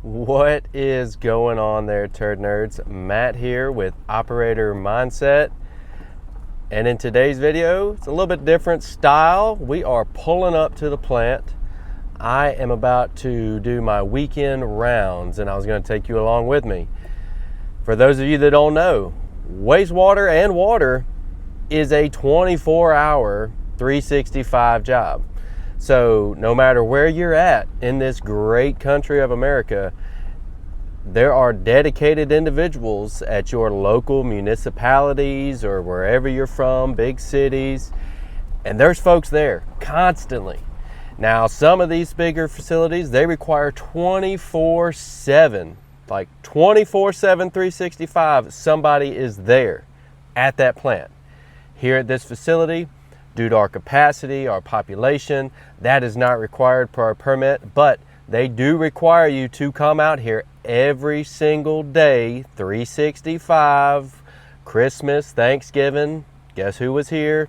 What is going on there, Turd Nerds? Matt here with Operator Mindset. And in today's video, it's a little bit different style. We are pulling up to the plant. I am about to do my weekend rounds, and I was going to take you along with me. For those of you that don't know, wastewater and water is a 24-hour, 365 job. So no matter where you're at in this great country of America, there are dedicated individuals at your local municipalities or wherever you're from, big cities, and there's folks there constantly. Now, some of these bigger facilities, they require 24/7, like 24/7, 365, somebody is there at that plant. Here at this facility, due to our capacity, our population, that is not required per our permit, but they do require you to come out here every single day, 365, Christmas, Thanksgiving, guess who was here,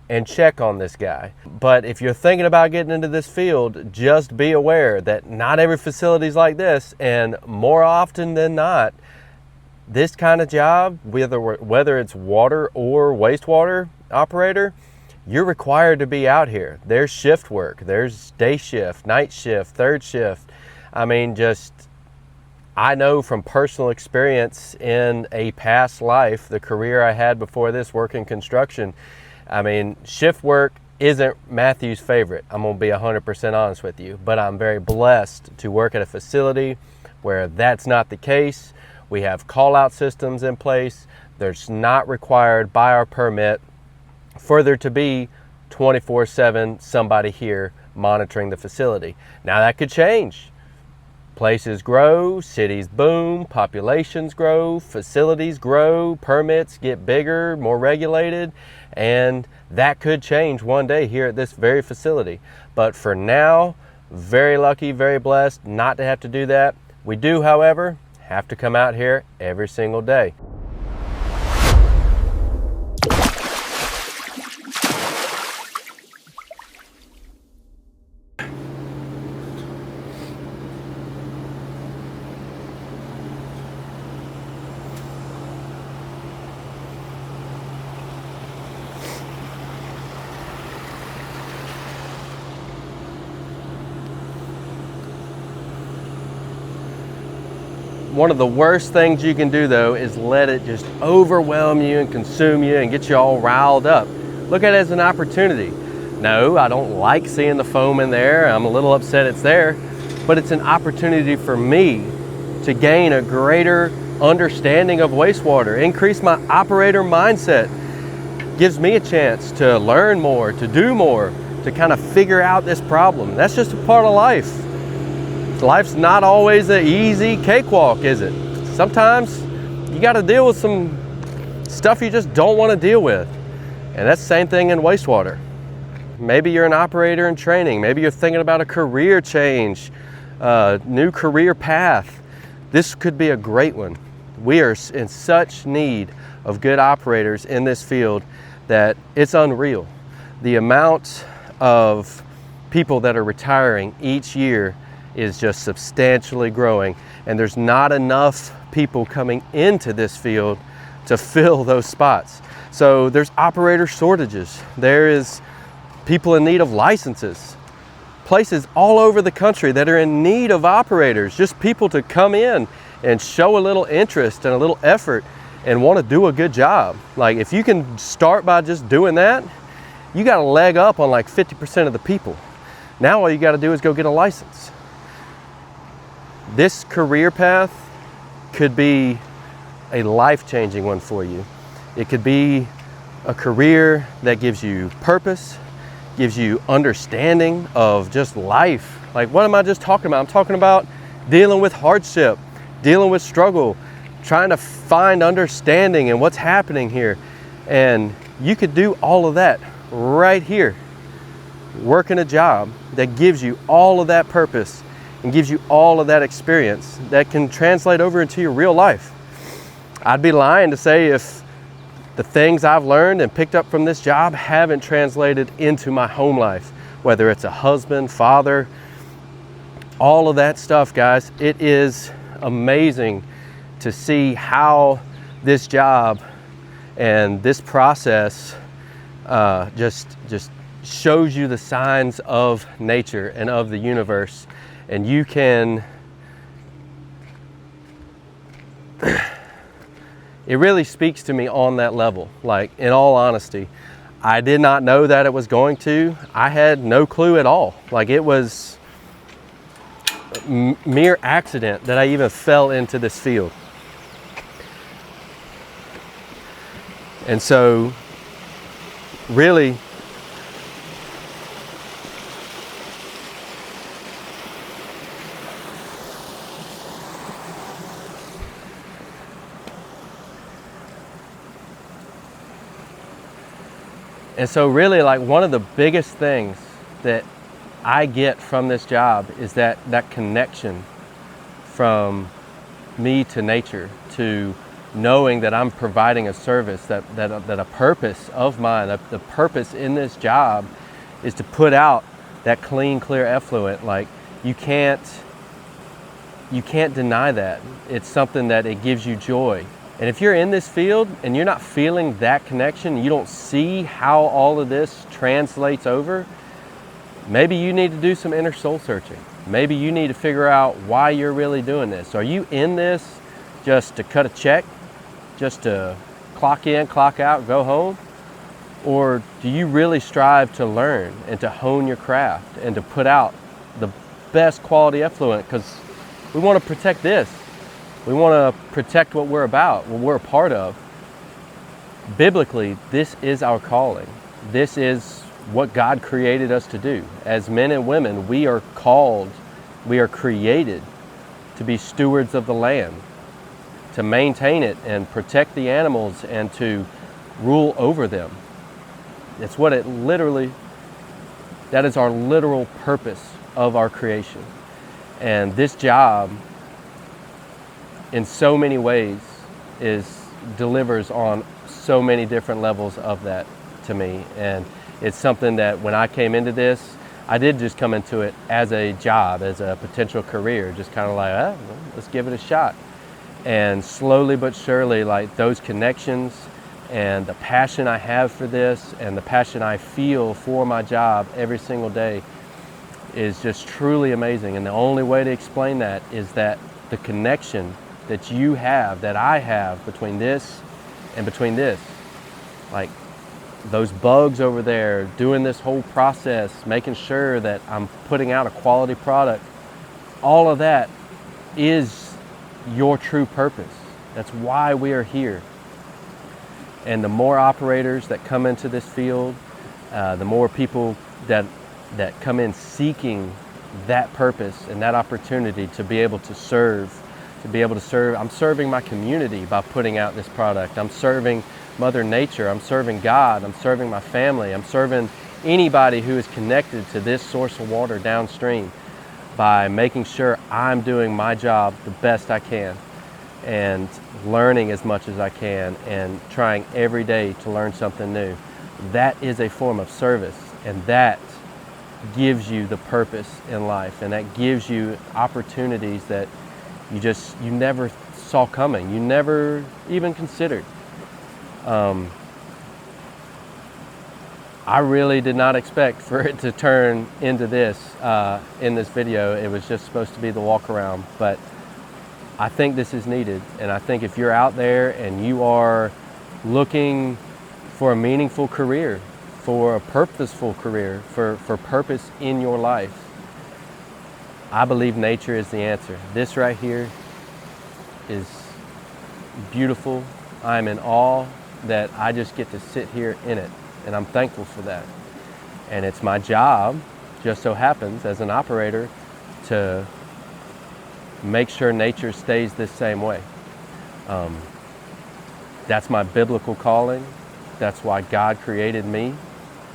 and check on this guy. But if you're thinking about getting into this field, just be aware that not every facility is like this, and more often than not, this kind of job, whether it's water or wastewater operator, you're required to be out here. There's shift work. There's day shift, night shift, third shift. I mean, I know from personal experience in a past life, the career I had before this, working construction, I mean, shift work isn't Matthew's favorite. I'm going to be 100% honest with you, but I'm very blessed to work at a facility where that's not the case. We have call-out systems in place. There's not required by our permit for there to be 24/7 somebody here monitoring the facility. Now that could change. Places grow, cities boom, populations grow, facilities grow, permits get bigger, more regulated, and that could change one day here at this very facility. But for now, very lucky, very blessed not to have to do that. We do, however, have to come out here every single day. One of the worst things you can do, though, is let it just overwhelm you and consume you and get you all riled up. Look at it as an opportunity. No, I don't like seeing the foam in there. I'm a little upset it's there, but it's an opportunity for me to gain a greater understanding of wastewater, increase my operator mindset. Gives me a chance to learn more, to do more, to kind of figure out this problem. That's just a part of life. Life's not always an easy cakewalk, is it? Sometimes you got to deal with some stuff you just don't want to deal with. And that's the same thing in wastewater. Maybe you're an operator in training. Maybe you're thinking about a career change, new career path. This could be a great one. We are in such need of good operators in this field that it's unreal. The amount of people that are retiring each year is just substantially growing, and there's not enough people coming into this field to fill those spots. So there's operator shortages. There is people in need of licenses. Places all over the country that are in need of operators, just people to come in and show a little interest and a little effort and want to do a good job. Like, if you can start by just doing that, you got a leg up on like 50% of the people. Now all you got to do is go get a license. This career path could be a life-changing one for you. It could be a career that gives you purpose, gives you understanding of just life. Like, what am I just talking about? I'm talking about dealing with hardship, dealing with struggle, trying to find understanding in what's happening here. And you could do all of that right here, working a job that gives you all of that purpose and gives you all of that experience that can translate over into your real life. I'd be lying to say if the things I've learned and picked up from this job haven't translated into my home life, whether it's a husband, father, all of that stuff, guys. It is amazing to see how this job and this process just shows you the signs of nature and of the universe. And you can, it really speaks to me on that level. Like, in all honesty, I did not know that it was going to. I had no clue at all. Like, it was mere accident that I even fell into this field. And so really, like, one of the biggest things that I get from this job is that connection from me to nature, to knowing that I'm providing a service, that a purpose of mine, the purpose in this job is to put out that clean, clear effluent. Like, you can't deny that. It's something that it gives you joy. And if you're in this field and you're not feeling that connection, you don't see how all of this translates over, maybe you need to do some inner soul searching. Maybe you need to figure out why you're really doing this. Are you in this just to cut a check, just to clock in, clock out, go home? Or do you really strive to learn and to hone your craft and to put out the best quality effluent? Because we want to protect this. We want to protect what we're about, what we're a part of. Biblically, this is our calling. This is what God created us to do. As men and women, we are called, we are created to be stewards of the land, to maintain it and protect the animals and to rule over them. It's what it literally, that is our literal purpose of our creation. And this job, in so many ways, delivers on so many different levels of that to me. And it's something that when I came into this, I did just come into it as a job, as a potential career, just kind of like, well, let's give it a shot. And slowly but surely, like, those connections and the passion I have for this and the passion I feel for my job every single day is just truly amazing. And the only way to explain that is that the connection that you have, that I have between this and between this, like those bugs over there, doing this whole process, making sure that I'm putting out a quality product, all of that is your true purpose. That's why we are here. And the more operators that come into this field, the more people that come in seeking that purpose and that opportunity to be able to serve, I'm serving my community by putting out this product. I'm serving Mother Nature. I'm serving God. I'm serving my family. I'm serving anybody who is connected to this source of water downstream by making sure I'm doing my job the best I can and learning as much as I can and trying every day to learn something new. That is a form of service, and that gives you the purpose in life, and that gives you opportunities that you never saw coming, you never even considered. I really did not expect for it to turn into this in this video. It was just supposed to be the walk around, but I think this is needed. And I think if you're out there and you are looking for a meaningful career, for a purposeful career, for purpose in your life, I believe nature is the answer. This right here is beautiful. I'm in awe that I just get to sit here in it, and I'm thankful for that. And it's my job, just so happens, as an operator, to make sure nature stays this same way. That's my biblical calling. That's why God created me.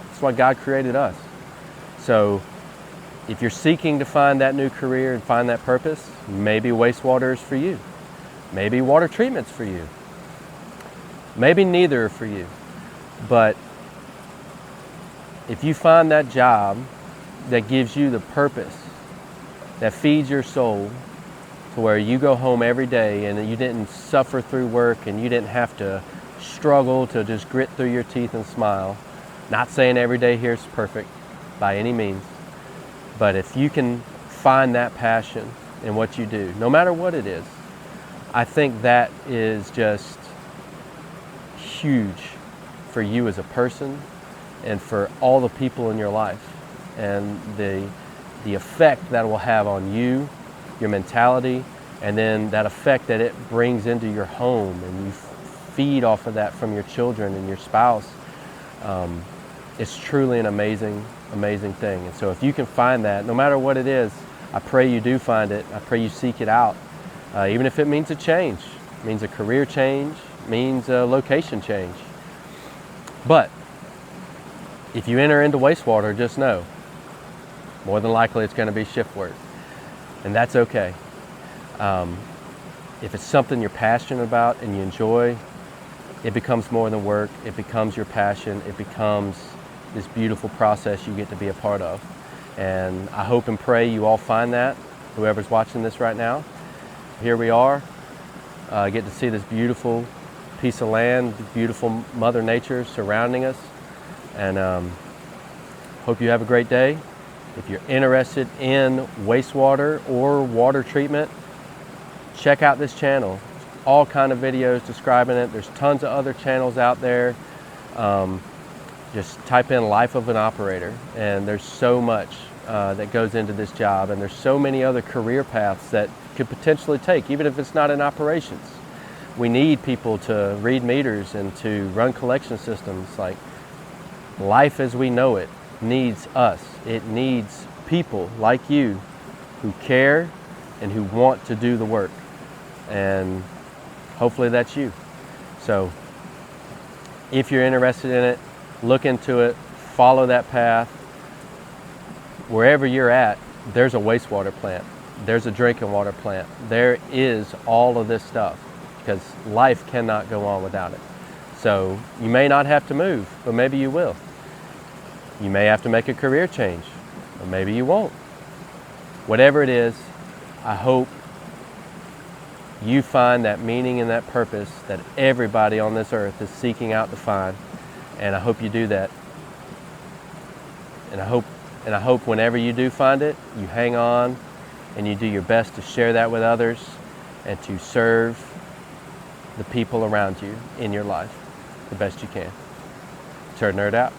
That's why God created us. So if you're seeking to find that new career and find that purpose, maybe wastewater is for you. Maybe water treatment's for you. Maybe neither are for you. But if you find that job that gives you the purpose that feeds your soul to where you go home every day and you didn't suffer through work and you didn't have to struggle to just grit through your teeth and smile. Not saying every day here is perfect by any means, but if you can find that passion in what you do, no matter what it is, I think that is just huge for you as a person and for all the people in your life, and the effect that it will have on you, your mentality, and then that effect that it brings into your home, and you feed off of that from your children and your spouse. It's truly an amazing thing. And so if you can find that, no matter what it is, I pray you do find it. I pray you seek it out. Even if it means a change, means a career change, means a location change. But if you enter into wastewater, just know, more than likely it's going to be shift work. And that's okay. If it's something you're passionate about and you enjoy, it becomes more than work. It becomes your passion. It becomes this beautiful process you get to be a part of. And I hope and pray you all find that, whoever's watching this right now. Here we are, get to see this beautiful piece of land, beautiful Mother Nature surrounding us. And hope you have a great day. If you're interested in wastewater or water treatment, check out this channel. All kind of videos describing it. There's tons of other channels out there. Just type in life of an operator, and there's so much that goes into this job, and there's so many other career paths that could potentially take, even if it's not in operations. We need people to read meters and to run collection systems. Like, life as we know it needs us. It needs people like you who care and who want to do the work. And hopefully that's you. So if you're interested in it, look into it, follow that path. Wherever you're at, there's a wastewater plant. There's a drinking water plant. There is all of this stuff, because life cannot go on without it. So you may not have to move, but maybe you will. You may have to make a career change, or maybe you won't. Whatever it is, I hope you find that meaning and that purpose that everybody on this earth is seeking out to find. And I hope you do that. And I hope whenever you do find it, you hang on and you do your best to share that with others and to serve the people around you in your life the best you can. Turd Nerd out.